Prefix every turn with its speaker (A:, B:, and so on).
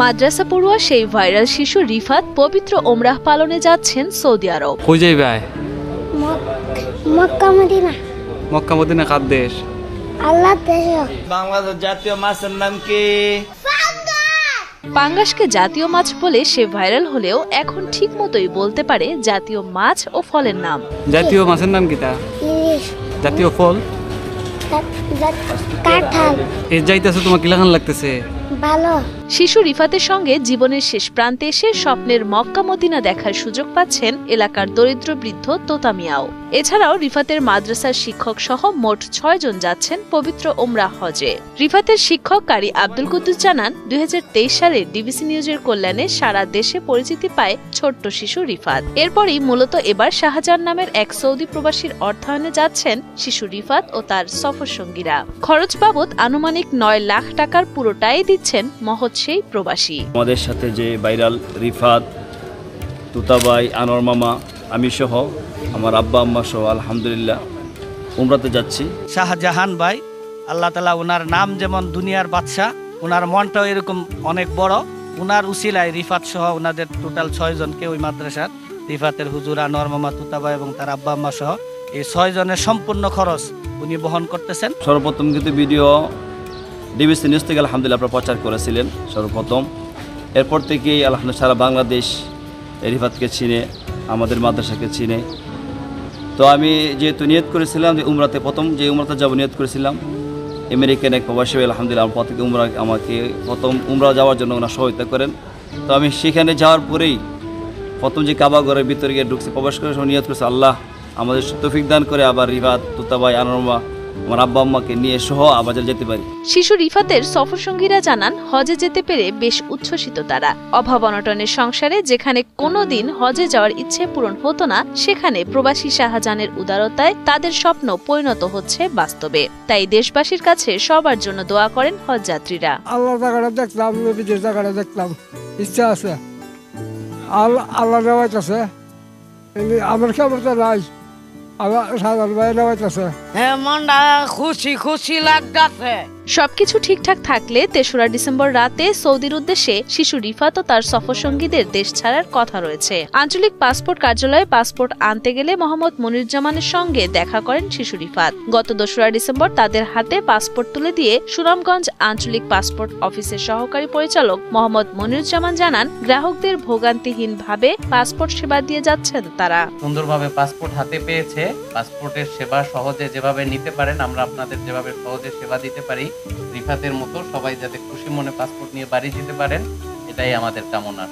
A: মাদ্রাসা পড়ুয়া সেই ভাইরাল শিশু রিফাত পবিত্র ওমরাহ পালনে যাচ্ছেন সৌদি আরব।
B: কই যাইবাই?
C: Mecca Medina.
B: মক্কা মদিনা কার দেশ?
C: আল্লাহর দেশ।
D: বাংলাদেশ জাতীয় মাছের নাম কি?
A: পাঙ্গাসকে জাতীয় মাছ বলে সে ভাইরাল হলেও এখন ঠিক মতোই বলতে পারে জাতীয় মাছ ও ফলের নাম।
B: জাতীয় মাছের নাম কিটা?
C: ইলিশ।
B: জাতীয় ফল?
C: কাঁঠাল।
B: এ যাইতেছে তোমার কি লাগান লাগতেছে?
C: ভালো।
A: শিশু রিফাতের সঙ্গে জীবনের শেষ প্রান্তে এসে স্বপ্নের মক্কা মদিনা দেখার সুযোগ পাচ্ছেন এলাকার দরিদ্র বৃদ্ধ তোতা মিয়াও। এছাড়াও রিফাতের মাদ্রাসার শিক্ষক সহ মোট ৬ জন যাচ্ছেন পবিত্র ওমরাহ হজে। রিফাতের শিক্ষক কারি আব্দুল কুদ্দুস জানান, ২০২৩ সালে ডিবিসি নিউজের কল্যাণে সারা দেশে পরিচিতি পায় ছোট্ট শিশু রিফাত। এরপরই মূলত এবার শাহজাহান নামের এক সৌদি প্রবাসীর অর্থায়নে যাচ্ছেন শিশু রিফাত ও তার সফর সঙ্গীরা। খরচ বাবদ আনুমানিক ৯ লাখ টাকার পুরোটাই দিচ্ছেন মহৎ সেই প্রবাসী।
D: আমাদের সাথে যে ভাইরাল রিফাত, তুতাবাই, আনোয়ার মামা, আমি সহ আমার আব্বা আম্মা সহ আলহামদুলিল্লাহ উমরাতে যাচ্ছি।
E: শাহজাহান ভাই, আল্লাহ তাআলা ওনার নাম যেমন দুনিয়ার বাদশা, ওনার মনটাও এরকম অনেক বড়। ওনার উসিলায় রিফাত সহ ওনাদের টোটাল ৬ জনকে ওই মাদ্রাসার রিফাতের হুজুর, আনোয়ার মামা, তুতাবাই এবং তার আব্বা আম্মা সহ এই ৬ জনের সম্পূর্ণ খরচ উনি বহন করতেছেন।
D: সর্বপ্রথম কিন্তু ভিডিও ডিবিসি নিউজ থেকে আলহামদুলিল্লাহ আপনারা প্রচার করেছিলেন সর্বপ্রথম। এরপর থেকেই আলহামদুলিল্লাহ সারা বাংলাদেশ রিফাতকে চিনে, আমাদের মাদ্রাসাকে চিনে। তো আমি যেহেতু নিয়ত করেছিলাম যে উমরাতে প্রথম যে উমরাতে যাব নিয়ত করেছিলাম, আমেরিকান এক প্রবাসী আলহামদুলিল্লাহ আমার প্রত্যেকে আমাকে প্রথম উমরা যাওয়ার জন্য ওনারা সহায়তা করেন। তো আমি সেখানে যাওয়ার পরেই প্রথম যে কাবা ঘরের ভিতরে গিয়ে ঢুকছে, প্রবেশ করে নিয়ত করেছে আল্লাহ আমাদের তৌফিক দান করে আবার রিফাত, তুতাবাই, আনোয়ার, আমার আব্বা আম্মাকে নিয়ে সহ আবার যেতে পারি।
A: শিশু রিফাতের সফর সঙ্গীরা জানান, হজে যেতে পেরে বেশ উচ্ছ্বসিত তারা। অভাব অনটনের সংসারে যেখানে কোনোদিন হজে যাওয়ার ইচ্ছে পূরণ হতো না, সেখানে প্রবাসী শাহজাহানের উদারতায় তাদের স্বপ্ন পরিণত হচ্ছে বাস্তবে। তাই দেশবাসীর কাছে সবার জন্য দোয়া করেন হজযাত্রীরা।
F: আল্লাহ জায়গাটা দেখলাম, বিদেশ জায়গাটা দেখলাম, ইচ্ছা আছে, আল্লাহ নেওয়াইতেছে, আমার ক্ষমতা নাই, আমার সাধারণ ভাই নেওয়াইতেছে।
E: মনটা খুশি খুশি লাগতেছে।
A: সবকিছু ঠিকঠাক থাকলে ৩রা ডিসেম্বর রাতে সৌদির উদ্দেশ্যে শিশু রিফাত ও তার সফর সঙ্গীদের দেশ ছাড়ার কথা রয়েছে। আঞ্চলিক পাসপোর্ট কার্যালয়ে পাসপোর্ট আনতে গেলে মোহাম্মদ মনিরুজ্জামানের সঙ্গে দেখা করেন শিশু রিফাত। গত ২রা ডিসেম্বর তাদের হাতে পাসপোর্ট তুলে দিয়ে সুনামগঞ্জ আঞ্চলিক পাসপোর্ট অফিসের সহকারী পরিচালক মোহাম্মদ মনিরুজ্জামান জানান, গ্রাহকদের ভোগান্তিহীনভাবে পাসপোর্ট সেবা দিয়ে যাচ্ছেন তারা।
G: সুন্দরভাবে পাসপোর্ট হাতে পেয়েছে। পাসপোর্টের সেবা সহজে যেভাবে নিতে পারেন, আমরা আপনাদের যেভাবে সহজে সেবা দিতে পারি, রিফাতের মতো সবাই যাতে খুশি মনে পাসপোর্ট নিয়ে বাড়ি যেতে পারেন, এটাই আমাদের কামনা।